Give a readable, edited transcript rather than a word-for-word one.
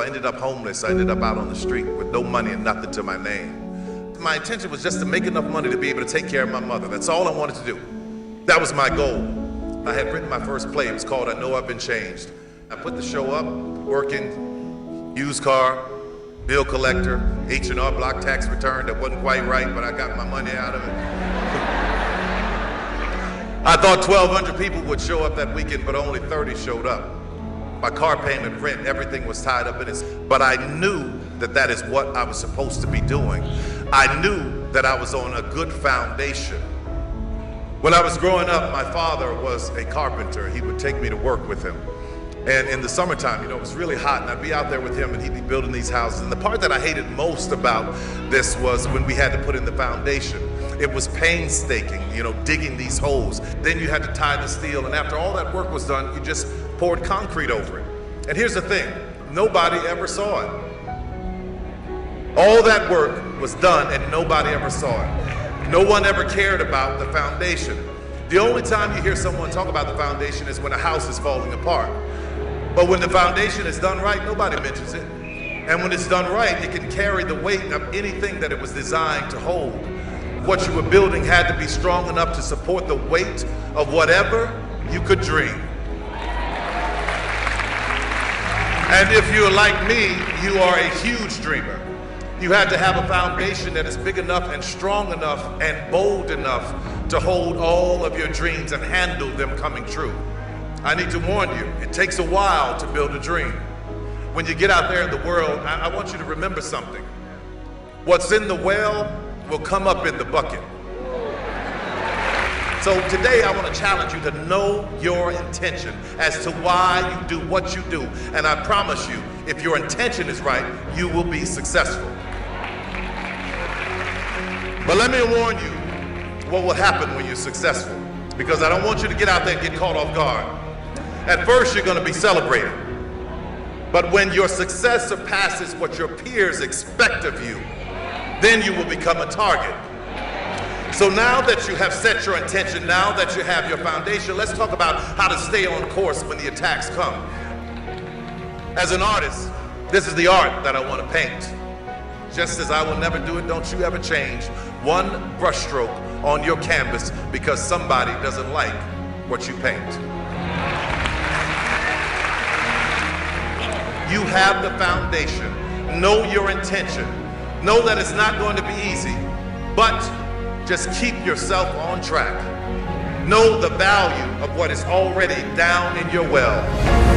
ended up homeless. I ended up out on the street with no money and nothing to my name. My intention was just to make enough money to be able to take care of my mother. That's all I wanted to do. That was my goal. I had written my first play. It was called I Know I've Been Changed. I put the show up, working, used car, bill collector, H&R Block tax return that wasn't quite right, but I got my money out of it. I thought 1,200 people would show up that weekend, but only 30 showed up. My car payment, rent, everything was tied up in it. But I knew that that is what I was supposed to be doing. I knew that I was on a good foundation. When I was growing up, my father was a carpenter. He would take me to work with him. And in the summertime, you know, it was really hot, and I'd be out there with him, and he'd be building these houses. And the part that I hated most about this was when we had to put in the foundation. It was painstaking, you know, digging these holes. Then you had to tie the steel, and after all that work was done, you just poured concrete over it. And here's the thing, nobody ever saw it. All that work was done, and nobody ever saw it. No one ever cared about the foundation. The only time you hear someone talk about the foundation is when a house is falling apart. But when the foundation is done right, nobody mentions it. And when it's done right, it can carry the weight of anything that it was designed to hold. What you were building had to be strong enough to support the weight of whatever you could dream. And if you're like me, you are a huge dreamer. You had to have a foundation that is big enough and strong enough and bold enough to hold all of your dreams and handle them coming true. I need to warn you, it takes a while to build a dream. When you get out there in the world, I want you to remember something. What's in the well will come up in the bucket. So today I want to challenge you to know your intention as to why you do what you do. And I promise you, if your intention is right, you will be successful. But let me warn you what will happen when you're successful, because I don't want you to get out there and get caught off guard. At first, you're going to be celebrated. But when your success surpasses what your peers expect of you, then you will become a target. So now that you have set your intention, now that you have your foundation, let's talk about how to stay on course when the attacks come. As an artist, this is the art that I want to paint. Just as I will never do it, don't you ever change one brushstroke on your canvas because somebody doesn't like what you paint. You have the foundation. Know your intention. Know that it's not going to be easy, but just keep yourself on track. Know the value of what is already down in your well.